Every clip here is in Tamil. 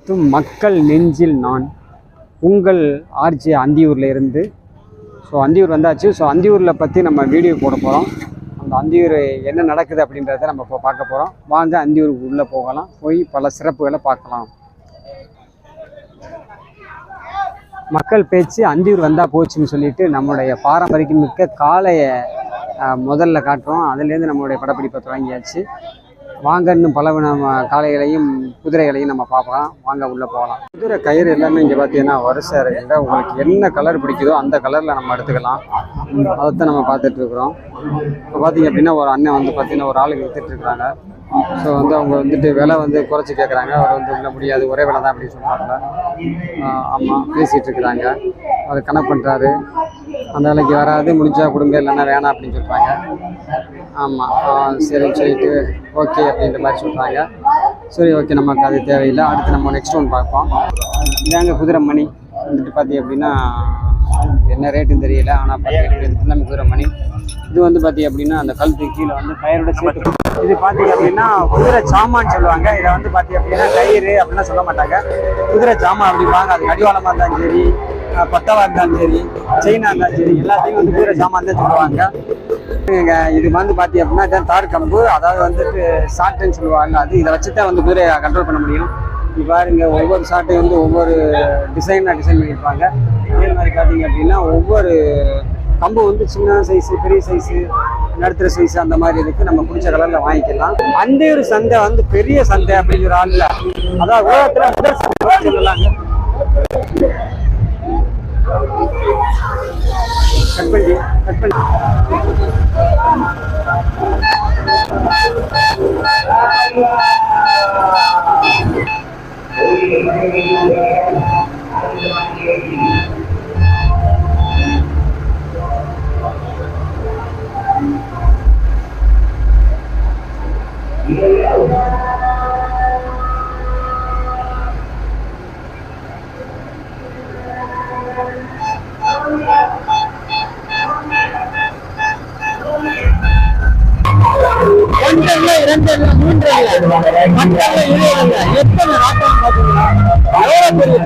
அனைத்தும் மக்கள் நெஞ்சில் நான் உங்கள் ஆர்ஜி அந்தியூரில் இருந்து. ஸோ அந்தியூர் வந்தாச்சு. ஸோ அந்தியூரில் பற்றி நம்ம வீடியோ போட போகிறோம். அந்த அந்தியூர் என்ன நடக்குது அப்படின்றத நம்ம இப்போ பார்க்க போகிறோம். வாங்க அந்தியூருக்கு உள்ளே போகலாம், போய் பல சிறப்புகளை பார்க்கலாம். மக்கள் பேச்சு அந்தியூர் வந்தால் போச்சுன்னு சொல்லிட்டு நம்மளுடைய பாரம்பரியம் மிக்க காளையை முதல்ல காட்டுறோம். அதுலேருந்து நம்மளுடைய படப்பிடிப்பை தொடங்கியாச்சு. வாங்க இன்னும் பல காளைகளையும் குதிரைகளையும் நம்ம பார்க்கலாம். வாங்க உள்ளே போகலாம். குதிரை கயிறு எல்லாமே இங்கே பார்த்தீங்கன்னா வரிசை இருக்குங்க. உங்களுக்கு என்ன கலர் பிடிக்குதோ அந்த கலரில் நம்ம எடுத்துக்கலாம். அதைத்தான் நம்ம பார்த்துட்ருக்குறோம். இப்போ பார்த்தீங்க அப்படின்னா ஒரு அண்ணன் வந்து பார்த்தீங்கன்னா ஒரு ஆளுக்கு விற்றுட்ருக்குறாங்க. ஸோ வந்து அவங்க வந்துட்டு விலை வந்து குறைச்சி கேட்குறாங்க. அவர் வந்து இல்லை முடியாது, ஒரே விலை தான் அப்படின்னு சொல்கிறாங்க. ஆமாம், பேசிகிட்டு இருக்கிறாங்க. அவர் கணக்கு பண்ணுறாரு. அந்த விலைக்கு வராது, முடிஞ்சா கொடுங்க, இல்லைன்னா வேணாம் அப்படின்னு சொல்கிறாங்க. ஆமாம், சரின்னு சொல்லிட்டு ஓகே அப்படின்ற மாதிரி சொல்கிறாங்க. சரி, ஓகே, நமக்கு அது தேவையில்லை. அடுத்து நம்ம நெக்ஸ்ட் ஒன் பார்ப்போம். இதாங்க குதிரை மணி வந்துட்டு பார்த்தீங்க அப்படின்னா என்ன ரேட்டுன்னு தெரியல. ஆனால் பார்த்தீங்க எல்லாமே குதிரை மணி. இது வந்து பார்த்தீங்க அப்படின்னா அந்த கழுத்துக்கு கீழே வந்து கயிறோட சேர்த்து. இது பார்த்தீங்க அப்படின்னா குதிரை சாமான்னு சொல்லுவாங்க. இதை வந்து பார்த்தீங்க அப்படின்னா கயிறு அப்படின்னா சொல்ல மாட்டாங்க, குதிரை சாமான் அப்படிம்பாங்க. அது அடிவாளமாக இருந்தாலும் சரி, பட்டவாக இருந்தாலும் சரி, செயினாக இருந்தாலும் சரி, எல்லாத்தையும் வந்து குதிரை சாமான் தான் சொல்லுவாங்க. இது வந்து பார்த்தீங்க அப்படின்னா இதான் தார் கம்பு, அதாவது வந்துட்டு ஷார்ட்டுன்னு சொல்லுவாங்க. அது இதை வச்சு தான் வந்து குதிரையை கண்ட்ரோல் பண்ண முடியும். இது பாருங்க, ஒவ்வொரு ஷார்ட்டையும் வந்து ஒவ்வொரு டிசைன் பண்ணியிருப்பாங்க. அதே மாதிரி பார்த்தீங்க அப்படின்னா ஒவ்வொரு கம்பு வந்து சின்ன சைஸு, பெரிய சைஸு, நடுத்தர சைஸு அந்த மாதிரி இருக்குது. நம்ம பிடிச்ச கலரில் வாங்கிக்கலாம். அந்தியூர் சந்தை வந்து பெரிய சந்தை அப்படிங்கிற ஆளில், அதாவது உலகத்தில் முதல் சந்தை சொல்லலாங்க. கட் பண்ணி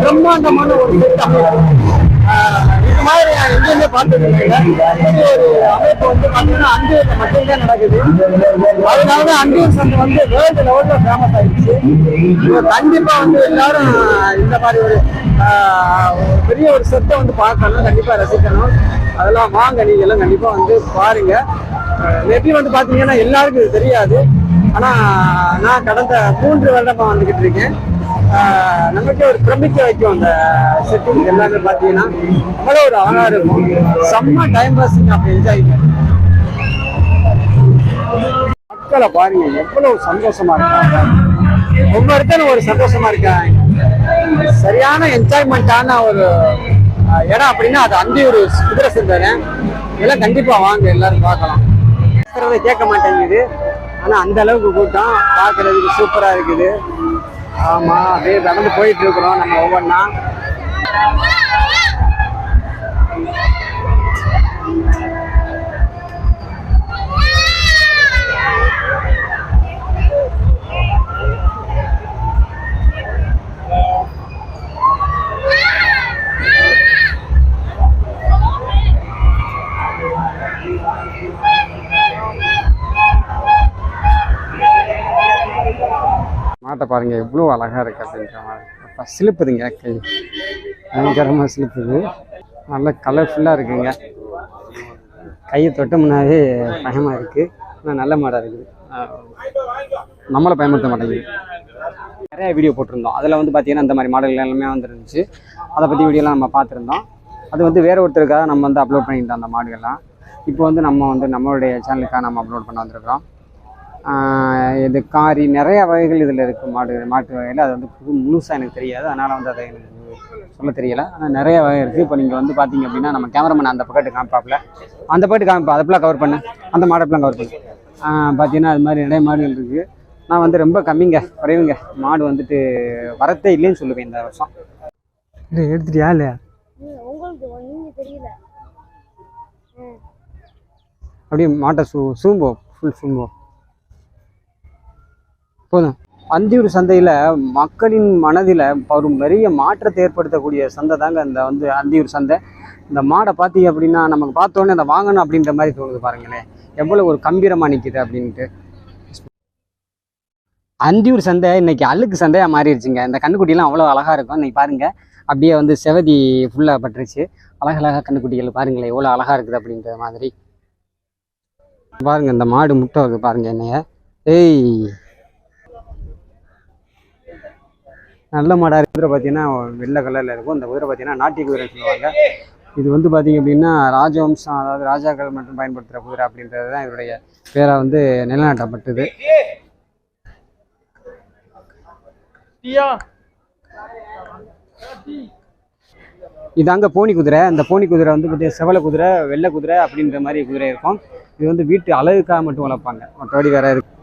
பிரம்மாண்டமான ஒரு திட்டம். இது மாதிரி எங்கேயுமே பார்த்தது ஒரு அமைப்பு வந்து பார்த்தீங்கன்னா அந்தியூர்ல மட்டும்தான் நடக்குது. அதனாலதான் அந்தியூர் சந்தை வந்து வேர்ல்டு லெவல்ல ஃபேமஸ் ஆயிடுச்சு. கண்டிப்பா வந்து எல்லாரும் இந்த மாதிரி ஒரு பெரிய ஒரு செட்டை வந்து பார்க்கணும், கண்டிப்பா ரசிக்கணும். அதெல்லாம் வாங்க, நீங்க எல்லாம் கண்டிப்பா வந்து பாருங்க. மேபி வந்து பாத்தீங்கன்னா எல்லாருக்கும் இது தெரியாது. ஆனா நான் கடந்த 3 வருடமா வந்துகிட்டு இருக்கேன். நமக்கே ஒரு பிரமிக்க வைக்கும் அந்த செட்டிங் எல்லாமே பார்த்தீங்கன்னா. அவ்வளோ ஒரு அழகா இருக்கும். செம்ம டைம் பாஸிங், அப்படி என்ஜாய் பண்ணுங்க. மக்களை பாருங்க, எவ்வளவு சந்தோஷமா இருக்காங்க. ஒவ்வொருத்தரும் ஒரு சந்தோஷமா இருக்காங்க. சரியான என்ஜாய்மெண்டான ஒரு இடம் அப்படின்னா அது அந்தியூர் குதிரை சந்தை. இதெல்லாம் கண்டிப்பா வாங்க, எல்லாரும் பார்க்கலாம். கேட்க மாட்டேங்குது, ஆனா அந்த அளவுக்கு கூட்டம் பார்க்கறதுக்கு சூப்பரா இருக்குது. ஆமா, அப்படியே நடந்து போயிட்டு இருக்கிறோம் நம்ம ஒவ்வொன்றா. மாட்டை பாருங்க, எவ்வளோ அழகா இருக்கு அப்படின்ற மாதிரி. சிலிப்புதுங்க, கை பயங்கரமாக சிலிப்புது. நல்லா கலர்ஃபுல்லாக இருக்குங்க. கையை தொட்டோம்னாவே பயமாக இருக்குது. ஆனால் நல்ல மாடாக இருக்குது, நம்மளை பயன்படுத்த மாட்டேங்குது. நிறையா வீடியோ போட்டிருந்தோம். அதில் வந்து பார்த்தீங்கன்னா இந்த மாதிரி மாடல்கள் எல்லாமே வந்துருந்துச்சு. அதை பற்றி வீடியோலாம் நம்ம பார்த்துருந்தோம். அது வந்து வேறு ஒருத்தருக்காக நம்ம வந்து அப்லோட் பண்ணியிருந்தோம் அந்த மாடுகள்லாம். இப்போ வந்து நம்மளுடைய சேனலுக்காக நம்ம அப்லோட் பண்ண வந்திருக்கிறோம். இது காரி நிறைய வகைகள் இதில் இருக்குது. மாட்டு வகையில் அது வந்து முழுசாக எனக்கு தெரியாது, அதனால் வந்து அதை எனக்கு சொல்ல தெரியலை. ஆனால் நிறைய வகை இருக்குது. இப்போ நீங்கள் வந்து பார்த்தீங்க அப்படின்னா நம்ம கேமராமேன் அந்த பக்கத்து காமிப்பாப்பில், அந்த பக்கத்து காமிப்பா, அதெல்லாம் கவர் பண்ணு, அந்த மாடெல்லாம் கவர் பண்ணு. பார்த்தீங்கன்னா அது மாதிரி நிறைய மாடுகள் இருக்குது. நான் வந்து ரொம்ப கம்மிங்க, குறைவுங்க. மாடு வந்துட்டு வரத்தே இல்லைன்னு சொல்லுவேன் இந்த வருஷம். இல்லை எடுத்துட்டியா? இல்லையா அப்படியே மாட்டை சூம்போ, ஃபுல் சூம்போ போதும். அந்தியூர் சந்தையில் மக்களின் மனதில் ஒரு பெரிய மாற்றத்தை ஏற்படுத்தக்கூடிய சந்தை தாங்க இந்த வந்து அந்தியூர் சந்தை. இந்த மாடை பார்த்தீங்க அப்படின்னா நமக்கு பார்த்தோன்னே அதை வாங்கணும் அப்படின்ற மாதிரி தோணுது. பாருங்களேன் எவ்வளோ ஒரு கம்பீரமாக நிற்கிது அப்படின்ட்டு. அந்தியூர் சந்தை இன்னைக்கு அழுக்கு சந்தையாக மாறிடுச்சுங்க. இந்த கண்ணுக்குட்டிலாம் அவ்வளோ அழகாக இருக்கும். இன்னைக்கு பாருங்கள் அப்படியே வந்து செவதி ஃபுல்லாக பட்டுருச்சு. அழகழகாக கண்ணுக்குட்டிகள் பாருங்களேன் எவ்வளோ அழகாக இருக்குது அப்படின்ற மாதிரி. பாருங்கள் இந்த மாடு முட்டை வருது பாருங்கள் என்னைய. ஏய் நல்ல மாடாக குதிரை பார்த்தீங்கன்னா வெள்ளை கலரில் இருக்கும். இந்த குதிரை பார்த்தீங்கன்னா நாட்டிய குதிரைன்னு சொல்லுவாங்க. இது வந்து பார்த்தீங்க அப்படின்னா ராஜவம்சம், அதாவது ராஜாக்கள் மட்டும் பயன்படுத்துகிற குதிரை அப்படின்றது தான் இதனுடைய பேராக வந்து நிலநாட்டப்பட்டது. இதாங்க போனி குதிரை. இந்த போனி குதிரை வந்து பார்த்தீங்கன்னா செவலை குதிரை, வெள்ளை குதிரை அப்படின்ற மாதிரி குதிரை இருக்கும். இது வந்து வீட்டு அழகுக்காக மட்டும் வளர்ப்பாங்க, மற்றபடி வேற இருக்கு.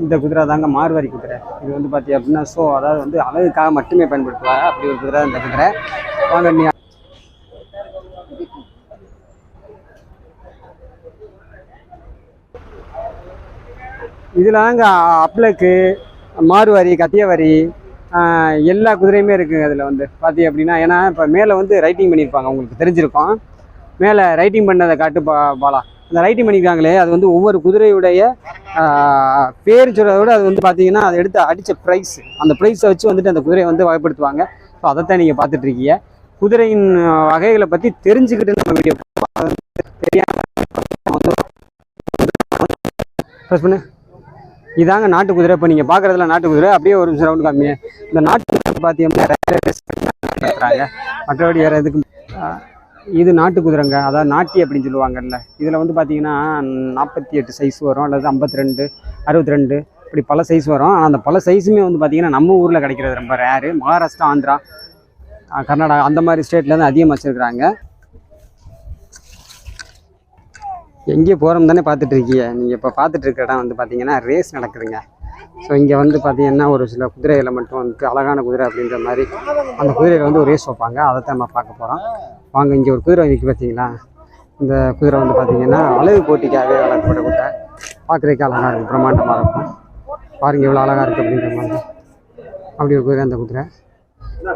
இந்த குதிரை தாங்க மார்வாரி குதிரை. இது வந்து பார்த்தீங்க அப்படின்னா அதாவது வந்து அழகுக்காக மட்டுமே பயன்படுத்துவாங்க. அப்படி ஒரு குதிரை இந்த குதிரை. வாங்க நீ இதில் தாங்க அப்ளக்கு, மார்வாரி, கத்தியவாரி எல்லா குதிரையுமே இருக்குங்க. அதில் வந்து பார்த்தீங்க அப்படின்னா ஏன்னா இப்போ மேலே வந்து ரைட்டிங் பண்ணியிருப்பாங்க, உங்களுக்கு தெரிஞ்சிருக்கும். மேலே ரைட்டிங் பண்ணதை காட்டு பாலா அந்த ரைட்டிங் பண்ணியிருக்காங்களே அது வந்து ஒவ்வொரு குதிரையுடைய பேர் சொல்கிறத விட அது வந்து பார்த்தீங்கன்னா அதை எடுத்து அடித்த ப்ரைஸ், அந்த ப்ரைஸை வச்சு வந்துட்டு அந்த குதிரையை வந்து வகைப்படுத்துவாங்க. ஸோ அதைத்தான் நீங்கள் பார்த்துட்டு இருக்கீங்க. குதிரையின் வகைகளை பற்றி தெரிஞ்சுக்கிட்டு நம்ம வீடியோ ப்ரெஸ் பண்ணு. இதாங்க நாட்டு குதிரை. இப்போ நீங்கள் பார்க்குறதுல நாட்டு குதிரை. அப்படியே ஒரு நிமிஷம் ரவுண்டு காமிங்க. இந்த நாட்டு குதிரை பார்த்தீங்கன்னா மற்றபடி வேறு எதுக்கு. இது நாட்டு குதிரைங்க, அதாவது நாட்டி அப்படின்னு சொல்லுவாங்கல்ல. இதில் வந்து பார்த்தீங்கன்னா 48 சைஸ் வரும், அல்லது 52, 62 இப்படி பல சைஸ் வரும். ஆனால் அந்த பல சைஸுமே வந்து பார்த்தீங்கன்னா நம்ம ஊரில் கிடைக்கிறது ரொம்ப ரேரு. மகாராஷ்டிரா, ஆந்திரா, கர்நாடகா அந்த மாதிரி ஸ்டேட்லேருந்து அதிகமாக வச்சுருக்குறாங்க. எங்கே போகிறோம் தானே பார்த்துட்டு இருக்கீங்க. நீங்கள் இப்போ பார்த்துட்டு இருக்கிற இடம் வந்து பார்த்தீங்கன்னா ரேஸ் நடக்குதுங்க. ஸோ இங்கே வந்து பார்த்தீங்கன்னா ஒரு சில குதிரைகளை மட்டும் வந்துட்டு அழகான குதிரை அப்படின்ற மாதிரி அந்த குதிரையில் வந்து ஒரு ரேஸ் வைப்பாங்க. அதைத்தான் நம்ம பார்க்க போகிறோம். வாங்க. இங்கே ஒரு குதிரை நிற்க பார்த்தீங்களா. இந்த குதிரை வந்து பார்த்தீங்கன்னா அழகு போட்டிக்காகவே வளர்க்கப்பட்ட குதிரை. பார்க்குறதுக்கு அழகாக இருக்கும், பிரம்மாண்டமாக இருக்கும். பாருங்கள் எவ்வளோ அழகாக இருக்குது அப்படின்ற மாதிரி. அப்படி ஒரு குதிரை அந்த குதிரை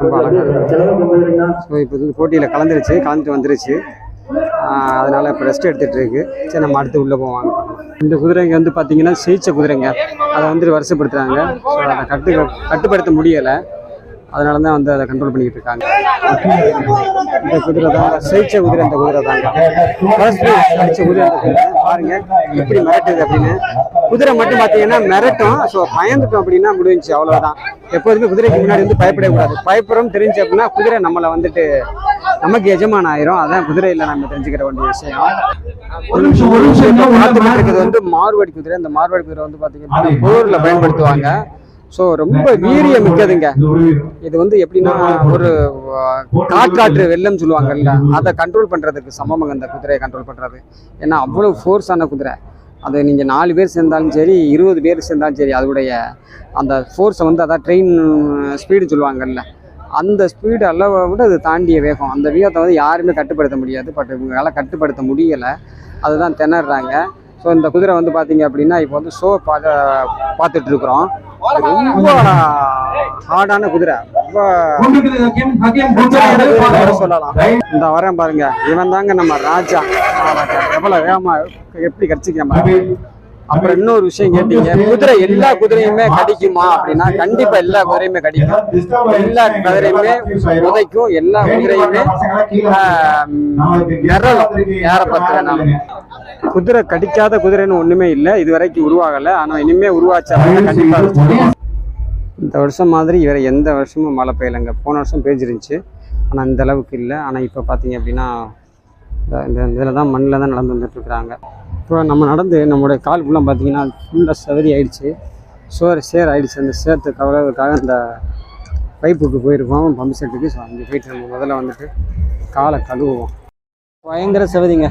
ரொம்ப அழகாக இருக்கும். ஸோ இப்போ வந்து போட்டியில் கலந்துட்டு வந்துருச்சு. அதனால் இப்போ ரெஸ்ட் எடுத்துகிட்டு இருக்கு. சரி நம்ம அடுத்து உள்ளே போவாங்க. இந்த குதிரைங்க வந்து பார்த்தீங்கன்னா ஜெயிச்ச குதிரைங்க. அதை வந்து வருஷப்படுத்துகிறாங்க. ஸோ அதை கட்டுப்படுத்த முடியலை. அதனால தான் வந்து அதை கண்ட்ரோல் பண்ணிக்கிட்டு இருக்காங்க. இந்த குதிரை தான் ஜெயிச்ச குதிரை. இந்த குதிரை தாங்க அடிச்ச குதிரை. அந்த குதிரை பாருங்க எப்படி மிரட்டுது அப்படின்னு. குதிரை மட்டும் பார்த்தீங்கன்னா மிரட்டும். ஸோ பயந்துட்டோம் அப்படின்னா முடிஞ்சு, அவ்வளோதான். எப்போதுமே குதிரைக்கு முன்னாடி வந்து பயப்படக்கூடாது. பயப்படுறோம் தெரிஞ்சு அப்படின்னா குதிரை நம்மளை வந்துட்டு நமக்கு எஜமான ஆயிரும். அதான் குதிரையில் நம்ம தெரிஞ்சுக்கிற வேண்டிய விஷயம். பார்த்துக்கிட்டு வந்து மார்வாடி குதிரை. இந்த மார்வாடி குதிரை வந்து பார்த்தீங்கன்னா போரில் பயன்படுத்துவாங்க. ஸோ ரொம்ப வீரியம் மிக்கதுங்க. இது வந்து எப்படின்னா ஒரு காற்று வெள்ளம் சொல்லுவாங்கல்ல, அதை கண்ட்ரோல் பண்ணுறதுக்கு சமமாக இந்த குதிரையை கண்ட்ரோல் பண்ணுறது. ஏன்னா அவ்வளோ ஃபோர்ஸான குதிரை. அது நீங்கள் 4 பேர் சேர்ந்தாலும் சரி, 20 பேர் சேர்ந்தாலும் சரி, அதோடைய அந்த ஃபோர்ஸை வந்து அதான் ட்ரெயின் ஸ்பீடு சொல்லுவாங்கல்ல, அந்த ஸ்பீடு அளவை விட அது தாண்டிய வேகம். அந்த வேகத்தை வந்து யாருமே கட்டுப்படுத்த முடியாது. பட் இவங்களால கட்டுப்படுத்த முடியலை. அதுதான் திணறாங்க. ஸோ இந்த குதிரை வந்து பார்த்தீங்க அப்படின்னா இப்போ வந்து பார்த்துட்டு இருக்கிறோம். ரொம்ப ஹார்டான குதிரை, ரொம்ப சொல்லலாம். இந்த வரேன் பாருங்க, இவன் தாங்க நம்ம ராஜா. எவ்வளவு வேகமா எப்படி கடிச்சிக்க. அப்புறம் இன்னொரு விஷயம் கேட்டீங்க, குதிரை எல்லா குதிரையுமே கடிக்குமா அப்படின்னா கண்டிப்பா எல்லா குதிரையுமே கடிக்கும். எல்லா குதிரையுமே உதைக்கும். எல்லா குதிரையுமே யாரை பார்த்து வேணாலும். குதிரை கடிக்காத குதிரைன்னு ஒண்ணுமே இல்லை, இது வரைக்கும் உருவாகலை. ஆனா இனிமே உருவாச்சா கண்டிப்பா. இந்த வருஷம் மாதிரி வேற எந்த வருஷமும் மழை பெய்யலைங்க. போன வருஷம் பெய்ஞ்சிருந்துச்சு, ஆனால் இந்த அளவுக்கு இல்லை. ஆனால் இப்போ பார்த்தீங்க அப்படின்னா இந்த இதில் தான் மண்ணில் தான் நடந்து வந்துட்டுருக்குறாங்க. இப்போ நம்ம நடந்து நம்மளுடைய கால் ஃபுல்லாக பார்த்தீங்கன்னா ஃபுல்லாக சவரி ஆகிடுச்சு, சேர் ஆகிடுச்சு. அந்த சேர்த்து கவலைக்காக இந்த பைப்புக்கு போயிருக்கோம், பம்பு செட்டுக்கு. ஸோ அங்கே போயிட்டு நம்ம முதல்ல வந்துட்டு காலை கழுவுவோம். பயங்கர சவதிங்க.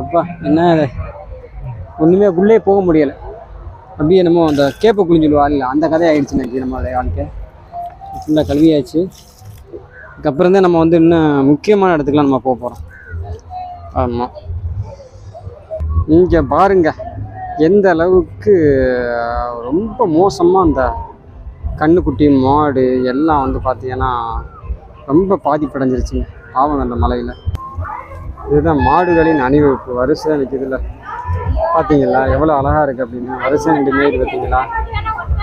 அப்பா என்ன ஒன்றுமே உள்ளே போக முடியலை. அப்படியே நம்ம அந்த கேப்பை குளிஞ்சிடுவா இல்லை, அந்த கதை ஆகிடுச்சு நினைக்கி நம்மளுடைய வாழ்க்கை. ஃபுல்லாக கழுவியாச்சு. அதுக்கப்புறம் தான் நம்ம வந்து இன்னும் முக்கியமான இடத்துக்குலாம் நம்ம போக போகிறோம். ஆமாம், இங்கே பாருங்க எந்த அளவுக்கு ரொம்ப மோசமாக அந்த கண்ணுக்குட்டி மாடு எல்லாம் வந்து பார்த்தீங்கன்னா ரொம்ப பாதிப்படைஞ்சிருச்சுங்க பாவம் அந்த மலையில். இதுதான் மாடுகளின் அணிவகுப்பு வரிசையாக நிற்கிதுல்ல, பார்த்தீங்களா எவ்வளோ அழகாக இருக்குது அப்படின்னு. வரிசை நின்று மேய்து பார்த்தீங்களா.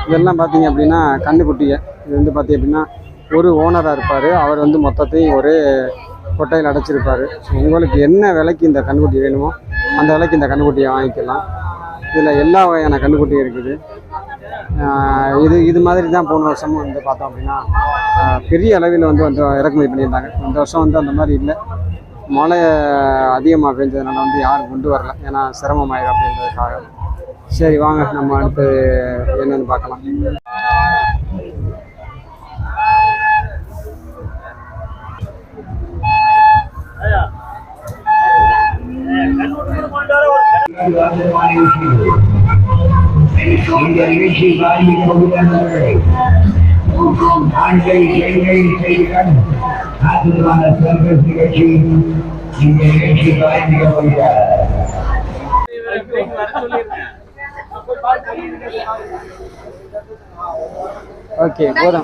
இதெல்லாம் பார்த்தீங்க அப்படின்னா கண்ணுக்குட்டியை இது வந்து பார்த்தீங்க அப்படின்னா ஒரு ஓனராக இருப்பார். அவர் வந்து மொத்தத்தையும் ஒரே கொட்டையில் அடைச்சிருப்பார். உங்களுக்கு என்ன விலைக்கு இந்த கண்ணுக்குட்டி வேணுமோ அந்த விலைக்கு இந்த கண்ணுக்குட்டியை வாங்கிக்கலாம். இதில் எல்லா வகையான கண்ணுக்குட்டியும் இருக்குது. இது மாதிரி தான் போன வருஷமும் வந்து பார்த்தோம் அப்படின்னா பெரிய அளவில் வந்து இறக்குமதி பண்ணியிருந்தாங்க. இந்த வருஷம் வந்து அந்த மாதிரி இல்லை. மழை அதிகமாக பெஞ்சதுனால வந்து யாரும் கொண்டு வரல, ஏன்னா சிரமமாயிடும் அப்படின்றதுக்காக. சரி வாங்க நம்ம அடுத்து என்னன்னு பார்க்கலாம். இந்த நிகழ்ச்சி ஆண்கள் பெண்கள் செய்திகள் அற்புதமான சர்க்கஸ் நிகழ்ச்சி. இந்த நிகழ்ச்சி ஆரம்பிக்கப்படுகிறார். ஓகே போதும்.